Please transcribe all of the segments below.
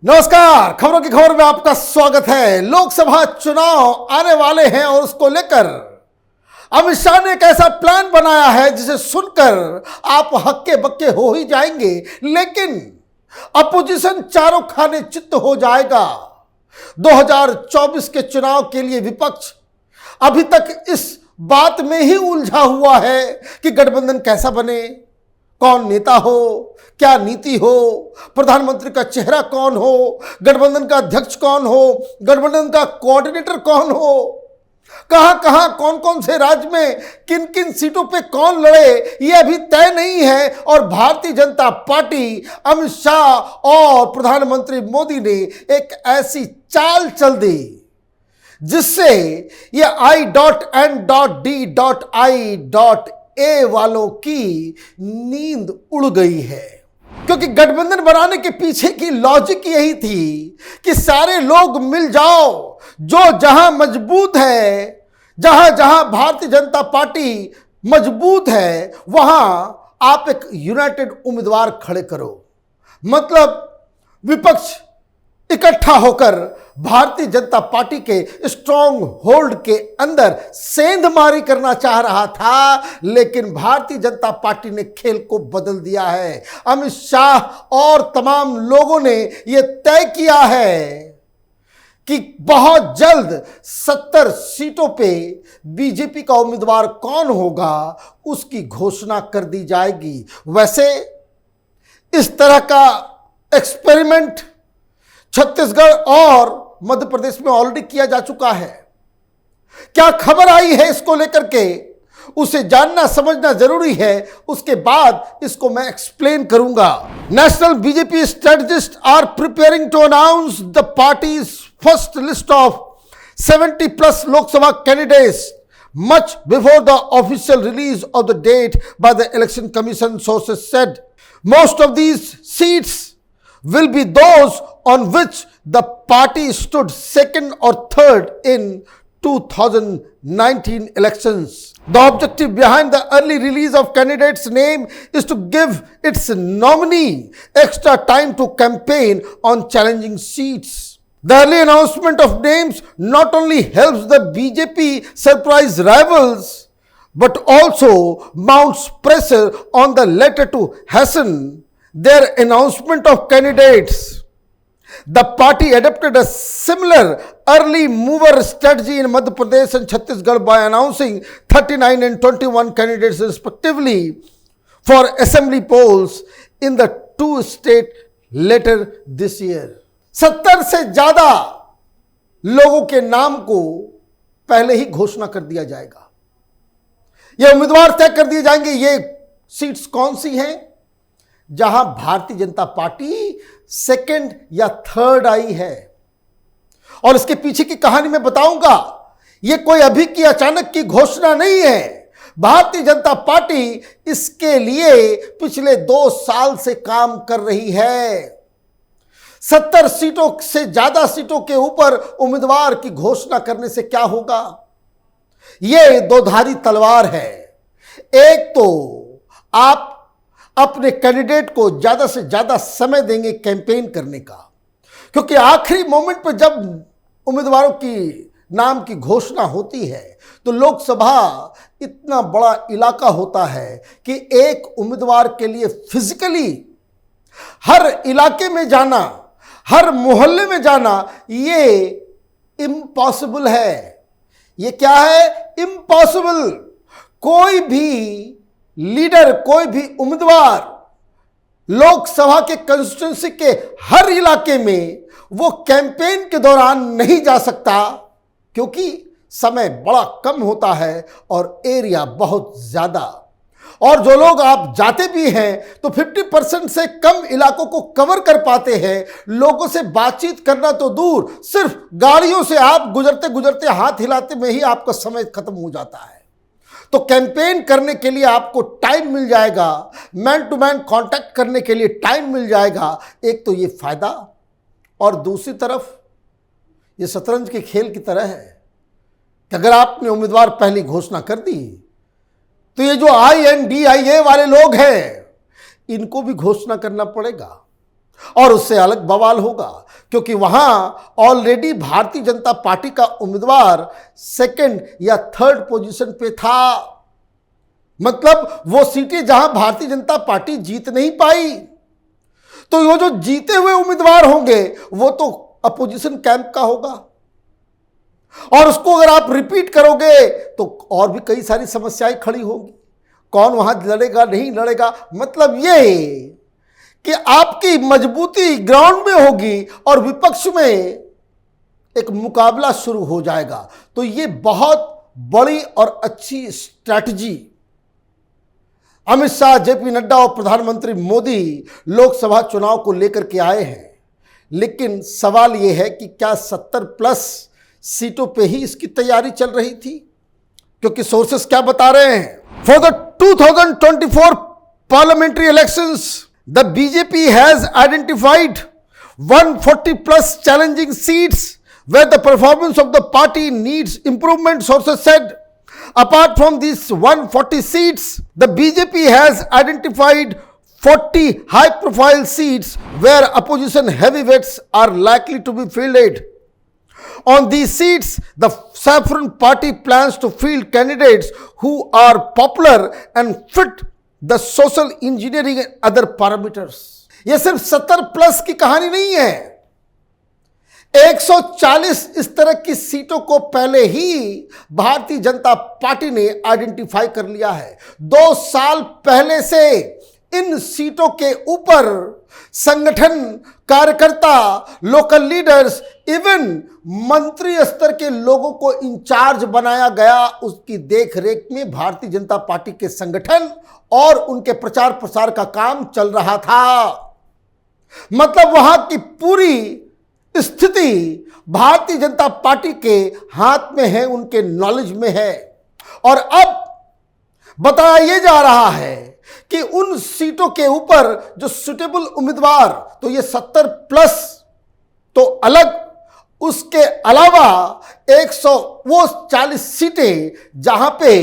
नमस्कार, खबरों की खबर में आपका स्वागत है। लोकसभा चुनाव आने वाले हैं और उसको लेकर अमित शाह ने एक ऐसा प्लान बनाया है जिसे सुनकर आप हक्के बक्के हो ही जाएंगे, लेकिन अपोजिशन चारों खाने चित्त हो जाएगा। 2024 के चुनाव के लिए विपक्ष अभी तक इस बात में ही उलझा हुआ है कि गठबंधन कैसा बने, कौन नेता हो, क्या नीति हो, प्रधानमंत्री का चेहरा कौन हो, गठबंधन का अध्यक्ष कौन हो, गठबंधन का कोऑर्डिनेटर कौन हो, कहां कहां कौन कौन से राज्य में किन किन सीटों पे कौन लड़े, यह अभी तय नहीं है। और भारतीय जनता पार्टी, अमित शाह और प्रधानमंत्री मोदी ने एक ऐसी चाल चल दी जिससे ये I.N.D.I.A वालों की नींद उड़ गई है। क्योंकि गठबंधन बनाने के पीछे की लॉजिक यही थी कि सारे लोग मिल जाओ, जो जहां मजबूत है, जहां जहां भारतीय जनता पार्टी मजबूत है, वहां आप एक यूनाइटेड उम्मीदवार खड़े करो। मतलब विपक्ष इकट्ठा होकर भारतीय जनता पार्टी के स्ट्रॉन्ग होल्ड के अंदर सेंधमारी करना चाह रहा था, लेकिन भारतीय जनता पार्टी ने खेल को बदल दिया है। अमित शाह और तमाम लोगों ने यह तय किया है कि बहुत जल्द 70 सीटों पे बीजेपी का उम्मीदवार कौन होगा उसकी घोषणा कर दी जाएगी। वैसे इस तरह का एक्सपेरिमेंट छत्तीसगढ़ और मध्य प्रदेश में ऑलरेडी किया जा चुका है। क्या खबर आई है इसको लेकर के, उसे जानना समझना जरूरी है। उसके बाद इसको मैं एक्सप्लेन करूंगा। National BJP strategist are preparing to announce the party's first list of 70+ Lok Sabha candidates much before the official release of the date by the election commission, sources said. Most of these seats will be those on which the party stood second or third in 2019 elections. The objective behind the early release of candidates' name is to give its nominee extra time to campaign on challenging seats. The early announcement of names not only helps the BJP surprise rivals, but also mounts pressure on the latter to hasten their announcement of candidates. The party adopted a similar early mover strategy in Madhya Pradesh and Chhattisgarh by announcing 39 and 21 candidates respectively for assembly polls in the two states later this year. 70 से ज्यादा लोगों के नाम को पहले ही घोषणा कर दिया जाएगा। ये उम्मीदवार तय कर दिए जाएंगे। ये सीट्स कौन सी हैं जहां भारतीय जनता पार्टी सेकंड या थर्ड आई है, और इसके पीछे की कहानी मैं बताऊंगा। यह कोई अभी की अचानक की घोषणा नहीं है। भारतीय जनता पार्टी इसके लिए पिछले 2 साल से काम कर रही है। 70 सीटों से ज्यादा सीटों के ऊपर उम्मीदवार की घोषणा करने से क्या होगा? यह दोधारी तलवार है। एक तो आप अपने कैंडिडेट को ज्यादा से ज्यादा समय देंगे कैंपेन करने का, क्योंकि आखिरी मोमेंट पर जब उम्मीदवारों की नाम की घोषणा होती है तो लोकसभा इतना बड़ा इलाका होता है कि एक उम्मीदवार के लिए फिजिकली हर इलाके में जाना, हर मोहल्ले में जाना, ये इम्पॉसिबल है। ये क्या है? इम्पॉसिबल। कोई भी लीडर, कोई भी उम्मीदवार लोकसभा के कंस्टिट्यूंसी के हर इलाके में वो कैंपेन के दौरान नहीं जा सकता, क्योंकि समय बड़ा कम होता है और एरिया बहुत ज्यादा। और जो लोग आप जाते भी हैं तो 50% से कम इलाकों को कवर कर पाते हैं। लोगों से बातचीत करना तो दूर, सिर्फ गाड़ियों से आप गुजरते गुजरते हाथ हिलाते में ही आपका समय खत्म हो जाता है। तो कैंपेन करने के लिए आपको टाइम मिल जाएगा, मैन टू मैन कांटेक्ट करने के लिए टाइम मिल जाएगा। एक तो ये फायदा, और दूसरी तरफ ये शतरंज के खेल की तरह है कि अगर आपने उम्मीदवार पहली घोषणा कर दी तो ये जो INDIA वाले लोग हैं इनको भी घोषणा करना पड़ेगा, और उससे अलग बवाल होगा। क्योंकि वहां ऑलरेडी भारतीय जनता पार्टी का उम्मीदवार सेकंड या थर्ड पोजीशन पे था। मतलब वो सीटें जहां भारतीय जनता पार्टी जीत नहीं पाई, तो ये जो जीते हुए उम्मीदवार होंगे वो तो अपोजिशन कैंप का होगा, और उसको अगर आप रिपीट करोगे तो और भी कई सारी समस्याएं खड़ी होंगी। कौन वहां लड़ेगा नहीं लड़ेगा, मतलब ये कि आपकी मजबूती ग्राउंड में होगी और विपक्ष में एक मुकाबला शुरू हो जाएगा। तो ये बहुत बड़ी और अच्छी स्ट्रैटेजी अमित शाह, जेपी नड्डा और प्रधानमंत्री मोदी लोकसभा चुनाव को लेकर के आए हैं। लेकिन सवाल यह है कि क्या 70+ सीटों पे ही इसकी तैयारी चल रही थी? क्योंकि सोर्सेस क्या बता रहे हैं, for the 2024 parliamentary elections the BJP has identified 140+ challenging seats where the performance of the party needs improvement, sources said. Apart from these 140 seats, the BJP has identified 40 high-profile seats where opposition heavyweights are likely to be fielded. On these seats, the Saffron Party plans to field candidates who are popular and fit the social engineering and other parameters. ये सिर्फ 70+ की कहानी नहीं है। 140 इस तरह की सीटों को पहले ही भारतीय जनता पार्टी ने आइडेंटिफाई कर लिया है। 2 साल पहले से इन सीटों के ऊपर संगठन, कार्यकर्ता, लोकल लीडर्स, इवन मंत्री स्तर के लोगों को इंचार्ज बनाया गया। उसकी देखरेख में भारतीय जनता पार्टी के संगठन और उनके प्रचार प्रसार का काम चल रहा था। मतलब वहां की पूरी स्थिति भारतीय जनता पार्टी के हाथ में है, उनके नॉलेज में है। और अब बताया यह जा रहा है कि उन सीटों के ऊपर जो सुटेबल उम्मीदवार, तो ये 70+ तो अलग, उसके अलावा 140 सीटें जहां पे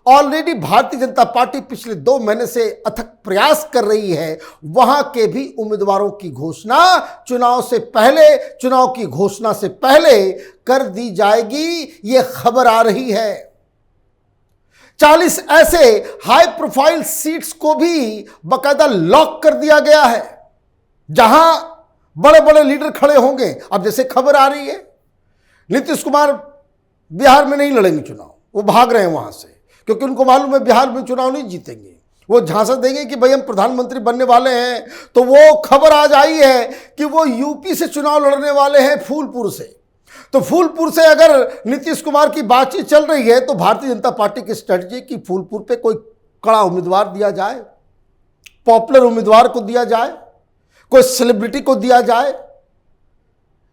ऑलरेडी भारतीय जनता पार्टी पिछले 2 महीने से अथक प्रयास कर रही है, वहां के भी उम्मीदवारों की घोषणा चुनाव की घोषणा से पहले कर दी जाएगी, यह खबर आ रही है। 40 ऐसे हाई प्रोफाइल सीट्स को भी बकायदा लॉक कर दिया गया है, जहां बड़े बड़े लीडर खड़े होंगे। अब जैसे खबर आ रही है नीतीश कुमार बिहार में नहीं लड़ेंगे चुनाव, वो भाग रहे हैं वहां से, क्योंकि उनको मालूम है बिहार में चुनाव नहीं जीतेंगे। वो झांसा देंगे कि भाई हम प्रधानमंत्री बनने वाले हैं, तो वो खबर आज आई है कि वो यूपी से चुनाव लड़ने वाले हैं, फूलपुर से। तो फूलपुर से अगर नीतीश कुमार की बातचीत चल रही है, तो भारतीय जनता पार्टी की स्ट्रेटजी कि फूलपुर पे कोई कड़ा उम्मीदवार दिया जाए, पॉपुलर उम्मीदवार को दिया जाए, कोई सेलिब्रिटी को दिया जाए।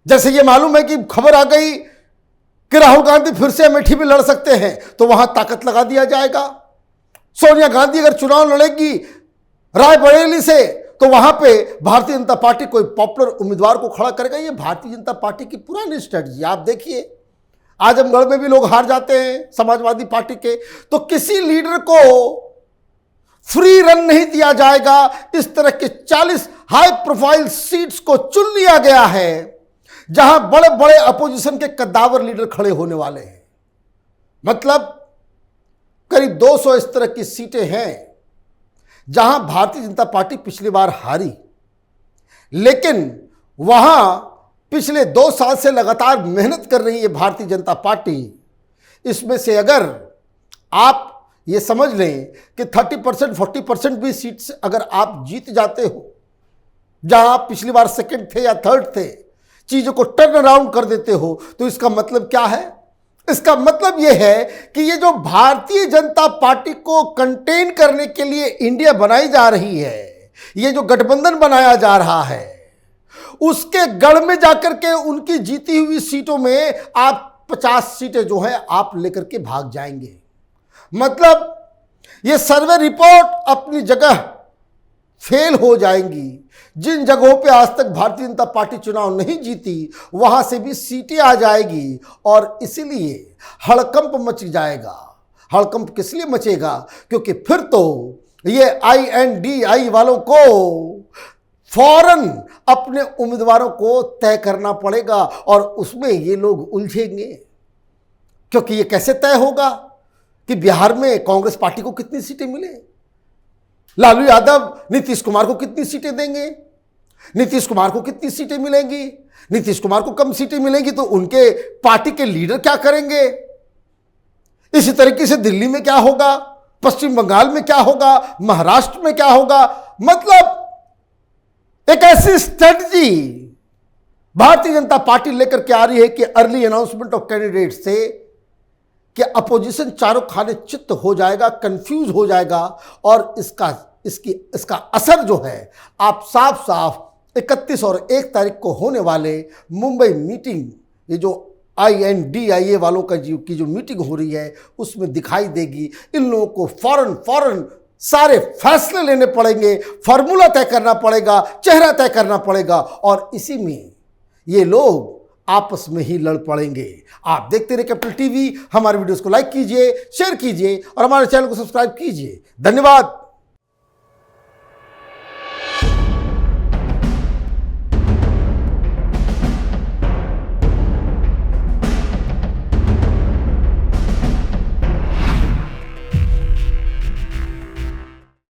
जैसे ये मालूम है कि खबर आ गई कि राहुल गांधी फिर से अमेठी में लड़ सकते हैं, तो वहां ताकत लगा दिया जाएगा। सोनिया गांधी अगर चुनाव लड़ेगी रायबरेली से, तो वहां पे भारतीय जनता पार्टी कोई पॉपुलर उम्मीदवार को खड़ा करेगा। ये भारतीय जनता पार्टी की पुरानी स्ट्रेटजी। आप देखिए आजमगढ़ में भी लोग हार जाते हैं समाजवादी पार्टी के, तो किसी लीडर को फ्री रन नहीं दिया जाएगा। इस तरह के 40 हाई प्रोफाइल सीट्स को चुन लिया गया है, जहां बड़े बड़े अपोजिशन के कद्दावर लीडर खड़े होने वाले हैं। मतलब करीब 200 इस तरह की सीटें हैं जहां भारतीय जनता पार्टी पिछली बार हारी, लेकिन वहां पिछले 2 साल से लगातार मेहनत कर रही है भारतीय जनता पार्टी। इसमें से अगर आप ये समझ लें कि 30% 40% भी सीट्स अगर आप जीत जाते हो, जहां आप पिछली बार सेकंड थे या थर्ड थे, चीजों को टर्न अराउंड कर देते हो, तो इसका मतलब क्या है? इसका मतलब यह है कि ये जो भारतीय जनता पार्टी को कंटेन करने के लिए इंडिया बनाई जा रही है, ये जो गठबंधन बनाया जा रहा है, उसके गढ़ में जाकर के उनकी जीती हुई सीटों में आप 50 सीटें जो है आप लेकर के भाग जाएंगे। मतलब ये सर्वे रिपोर्ट अपनी जगह फेल हो जाएंगी। जिन जगहों पे आज तक भारतीय जनता पार्टी चुनाव नहीं जीती, वहां से भी सीटें आ जाएगी और इसीलिए हड़कंप मच जाएगा। हड़कंप किस लिए मचेगा? क्योंकि फिर तो ये INDI वालों को फौरन अपने उम्मीदवारों को तय करना पड़ेगा और उसमें ये लोग उलझेंगे, क्योंकि ये कैसे तय होगा कि बिहार में कांग्रेस पार्टी को कितनी सीटें मिले, लालू यादव नीतीश कुमार को कितनी सीटें देंगे, नीतीश कुमार को कितनी सीटें मिलेंगी, नीतीश कुमार को कम सीटें मिलेंगी तो उनके पार्टी के लीडर क्या करेंगे, इसी तरीके से दिल्ली में क्या होगा, पश्चिम बंगाल में क्या होगा, महाराष्ट्र में क्या होगा। मतलब एक ऐसी स्ट्रेटजी भारतीय जनता पार्टी लेकर के आ रही है कि अर्ली अनाउंसमेंट ऑफ कैंडिडेट से कि अपोजिशन चारों खाने चित्त हो जाएगा, कंफ्यूज हो जाएगा और इसका असर जो है आप साफ साफ 31 और 1 तारीख को होने वाले मुंबई मीटिंग, ये जो INDIA वालों की जो मीटिंग हो रही है उसमें दिखाई देगी। इन लोगों को फौरन सारे फैसले लेने पड़ेंगे, फार्मूला तय करना पड़ेगा, चेहरा तय करना पड़ेगा और इसी में ये लोग आपस में ही लड़ पड़ेंगे। आप देखते रहिए कैपिटल टीवी, हमारे वीडियोस को लाइक कीजिए, शेयर कीजिए और हमारे चैनल को सब्सक्राइब कीजिए। धन्यवाद।